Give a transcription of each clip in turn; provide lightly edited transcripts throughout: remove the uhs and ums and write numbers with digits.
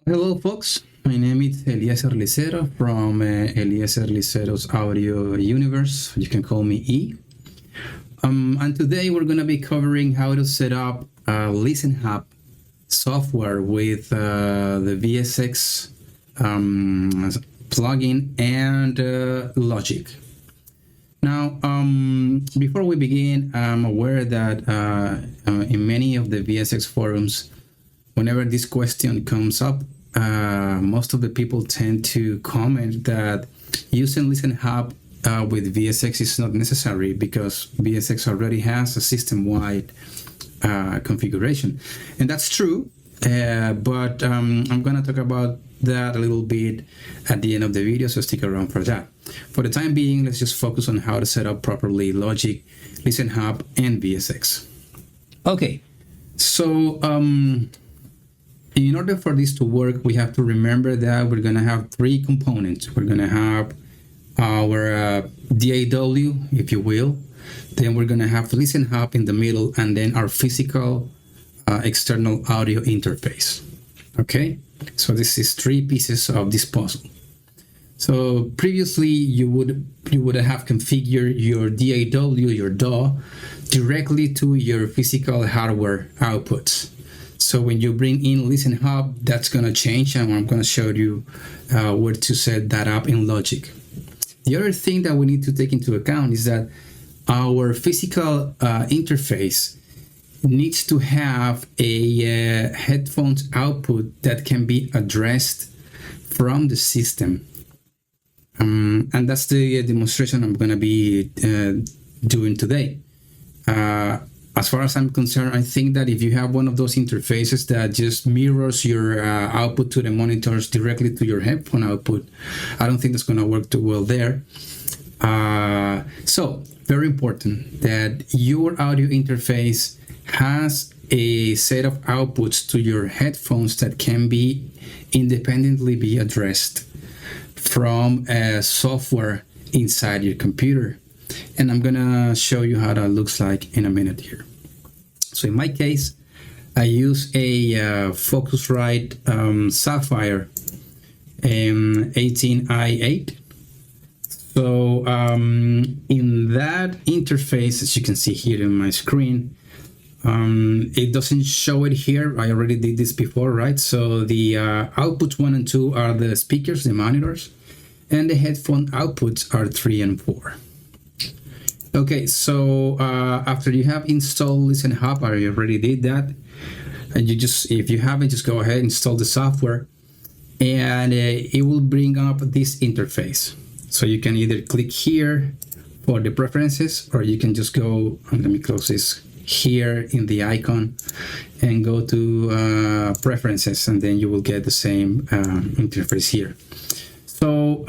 Hello, folks. My name is Eliezer Licero from Eliezer Licero's Audio Universe. You can call me E. And today we're going to be covering how to set up ListenHub software with the VSX plugin and Logic. Now, before we begin, I'm aware that in many of the VSX forums, whenever this question comes up, most of the people tend to comment that using ListenHub with VSX is not necessary because VSX already has a system-wide configuration. And that's true, but I'm going to talk about that a little bit at the end of the video, so stick around for that. For the time being, let's just focus on how to set up properly Logic, ListenHub, and VSX. Okay, so in order for this to work, we have to remember that we're going to have three components. We're going to have our DAW, if you will. Then we're going to have ListenHub in the middle, and then our physical external audio interface. Okay, so this is three pieces of this puzzle. So previously, you would have configured your DAW directly to your physical hardware outputs. So when you bring in ListenHub, that's going to change, and I'm going to show you where to set that up in Logic. The other thing that we need to take into account is that our physical interface needs to have a headphones output that can be addressed from the system. And that's the demonstration I'm going to be doing today. As far as I'm concerned, I think that if you have one of those interfaces that just mirrors your output to the monitors directly to your headphone output, I don't think that's going to work too well there. So, very important that your audio interface has a set of outputs to your headphones that can be independently be addressed from software inside your computer. And I'm gonna show you how that looks like in a minute here. So in my case, I use a Focusrite Sapphire 18i8. So in that interface, as you can see here in my screen, it doesn't show it here. I already did this before, right? So the outputs 1 and 2 are the speakers, the monitors, and the headphone outputs are 3 and 4. Okay, so after you have installed ListenHub, I already did that. And you just, if you haven't, just go ahead and install the software, and it will bring up this interface. So you can either click here for the preferences, or you can just go, let me close this, here in the icon and go to preferences, and then you will get the same interface here. So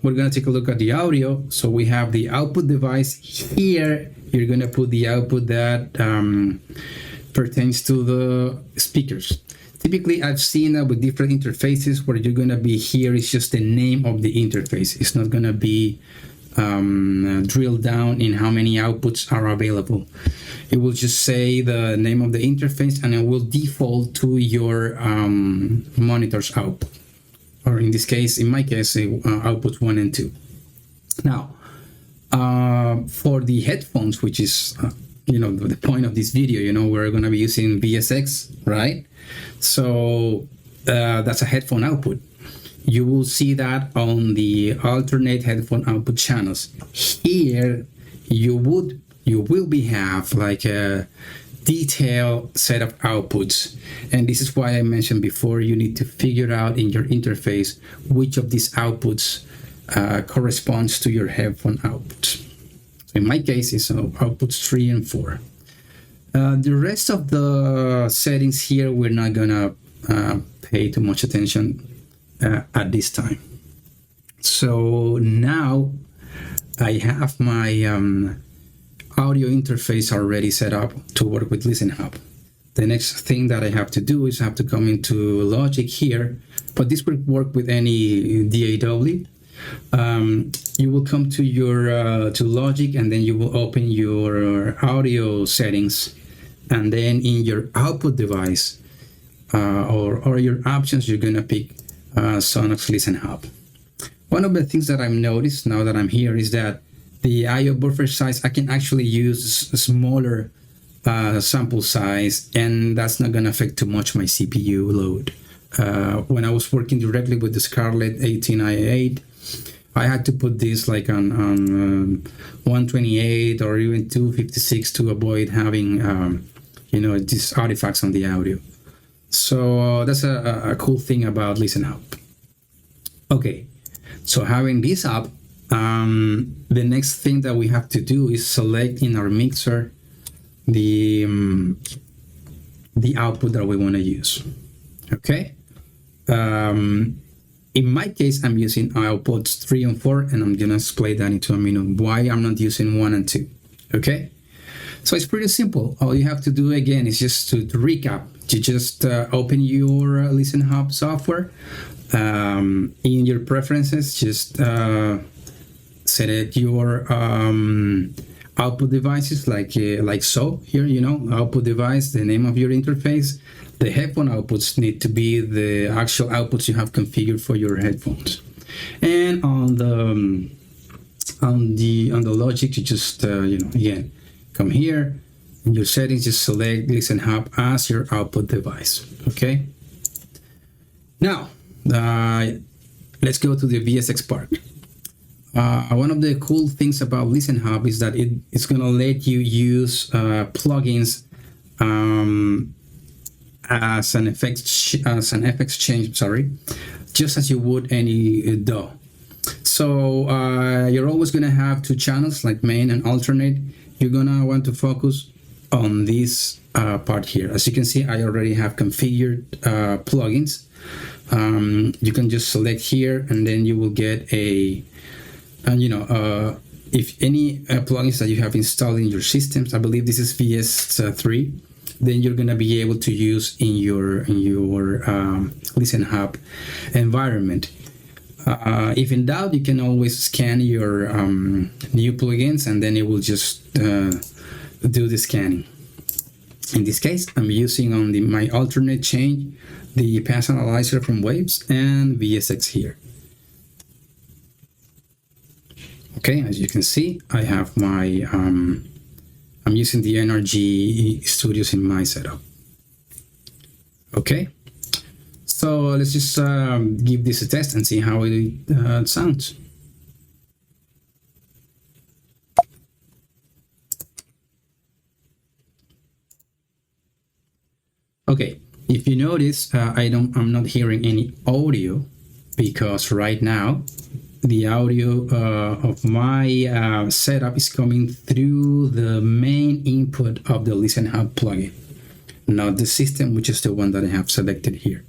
we're going to take a look at the audio. So we have the output device here. You're going to put the output that pertains to the speakers. Typically, I've seen that with different interfaces where you're going to be here, it's just the name of the interface. It's not going to be drilled down in how many outputs are available. It will just say the name of the interface, and it will default to your monitor's output. Or in this case, in my case, outputs 1 and 2. Now, for the headphones, which is, the point of this video, we're going to be using VSX, right? So that's a headphone output. You will see that on the alternate headphone output channels. Here, you will have like a detailed set of outputs, and this is why I mentioned before, you need to figure out in your interface which of these outputs corresponds to your headphone outputs. So in my case, it's outputs 3 and 4. The rest of the settings here, we're not gonna pay too much attention at this time. So now I have my audio interface already set up to work with ListenHub. The next thing that I have to do is I have to come into Logic here, but this will work with any DAW. You will come to your to Logic, and then you will open your audio settings, and then in your output device, or your options, you're gonna pick Sonox ListenHub. One of the things that I've noticed now that I'm here is that the I/O buffer size, I can actually use a smaller sample size, and that's not gonna affect too much my CPU load. When I was working directly with the Scarlett 18i8, I had to put this like on 128 or even 256 to avoid having these artifacts on the audio. So that's a cool thing about ListenHub. Okay, so having this up, the next thing that we have to do is select in our mixer the output that we want to use. Okay. In my case, I'm using outputs 3 and 4, and I'm gonna explain that into a minute why I'm not using 1 and 2. Okay, so it's pretty simple. All you have to do again is just to recap. You just open your ListenHub software. In your preferences, just select your output devices like so. Here, output device, the name of your interface. The headphone outputs need to be the actual outputs you have configured for your headphones. And on the Logic, you just again come here in your settings, just select ListenHub as your output device. Okay. Now let's go to the VSX part. One of the cool things about ListenHub is that it's gonna let you use plugins as an FX change, just as you would any DAW. So you're always gonna have 2 channels, like main and alternate. You're gonna want to focus on this part here. As you can see, I already have configured plugins. You can just select here, and then you will get if any plugins that you have installed in your systems, I believe this is VS3, then you're gonna be able to use in your ListenHub environment. If in doubt, you can always scan your new plugins, and then it will just do the scanning. In this case, I'm using on my alternate change the pass analyzer from Waves and VSX here. Okay, as you can see, I have my I'm using the NRG Studios in my setup. Okay, so let's just give this a test and see how it sounds. Okay, if you notice, I'm not hearing any audio because right now the audio of my setup is coming through the main input of the ListenHub plugin, not the system, which is the one that I have selected here.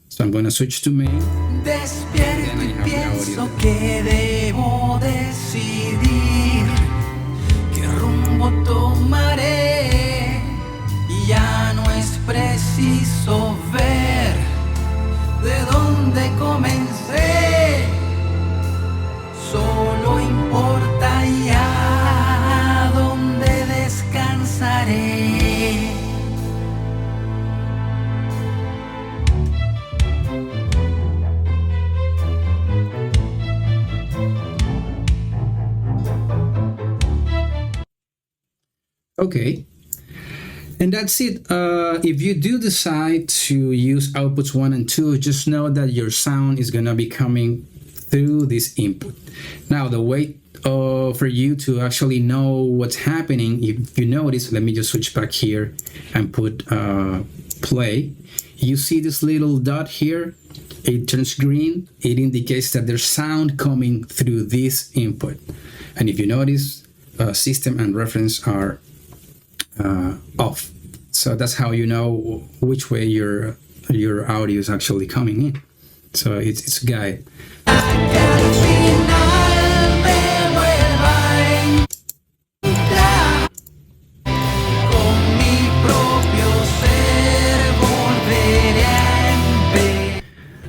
So I'm going to switch to main. Despierto y pienso que debo decidir qué rumbo tomaré, y ya no es preciso ver de dónde comencé. Solo importa ya dónde descansaré. Okay, and that's it. If you do decide to use outputs 1 and 2, just know that your sound is gonna be coming through this input. Now, the way for you to actually know what's happening, if you notice, let me just switch back here and put play. You see this little dot here? It turns green. It indicates that there's sound coming through this input. And if you notice, system and reference are off. So that's how you know which way your audio is actually coming in. So it's a guide.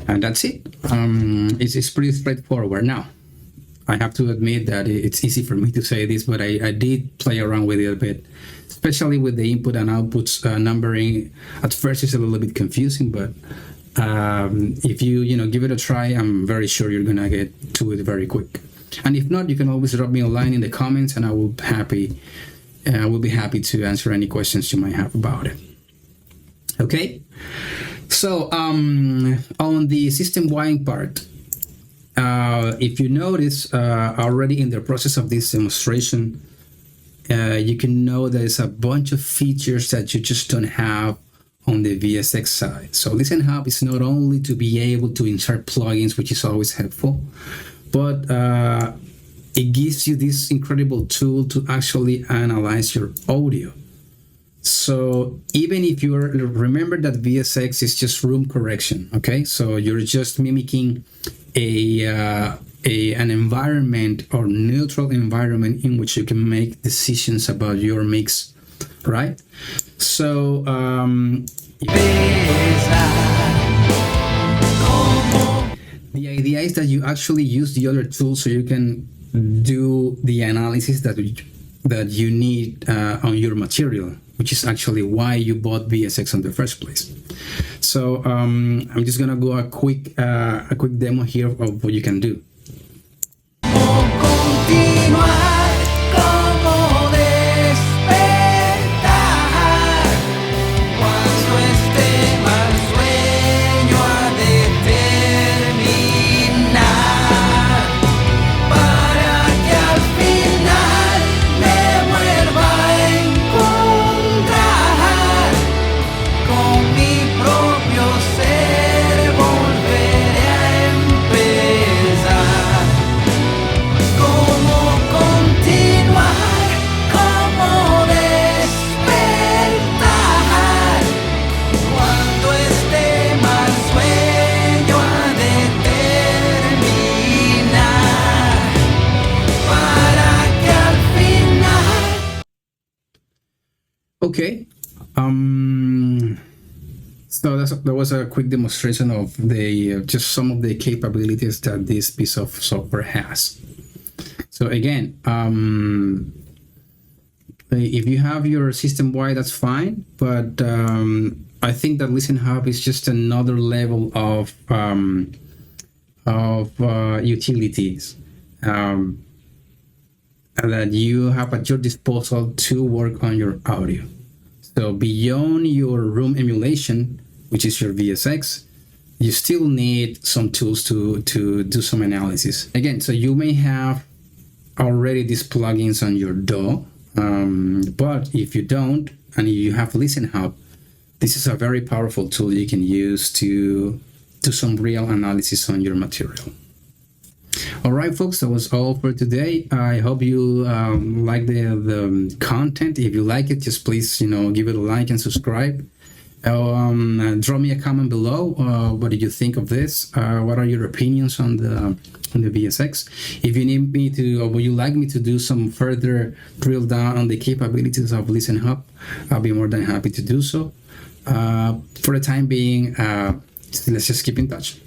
And that's it. It's pretty straightforward. Now, I have to admit that it's easy for me to say this, but I did play around with it a bit. especially with the input and outputs numbering. At first it's a little bit confusing, but if you give it a try, I'm very sure you're gonna get to it very quick. And if not, you can always drop me a line in the comments, and I will be happy to answer any questions you might have about it. Okay, so on the system wiring part, if you notice already in the process of this demonstration, you can know there's a bunch of features that you just don't have on the VSX side. So ListenHub is not only to be able to insert plugins, which is always helpful, but it gives you this incredible tool to actually analyze your audio. So even if remember that VSX is just room correction, okay? So you're just mimicking an environment or neutral environment in which you can make decisions about your mix, right? So the idea is that you actually use the other tools so you can do the analysis that you need on your material, which is actually why you bought VSX in the first place. So I'm just gonna go a quick demo here of what you can do. Okay, so that was a quick demonstration of just some of the capabilities that this piece of software has. So again, if you have your system wide, that's fine, but I think that ListenHub is just another level of utilities that you have at your disposal to work on your audio. So beyond your room emulation, which is your VSX, you still need some tools to do some analysis. Again, so you may have already these plugins on your DAW, but if you don't, and you have ListenHub, this is a very powerful tool you can use to do some real analysis on your material. All right, folks, that was all for today. I hope you like the content. If you like it, just please, give it a like and subscribe. Drop me a comment below. What did you think of this? What are your opinions on the VSX? If you need me to, or would you like me to do some further drill down on the capabilities of ListenHub, I'll be more than happy to do so. For the time being, let's just keep in touch.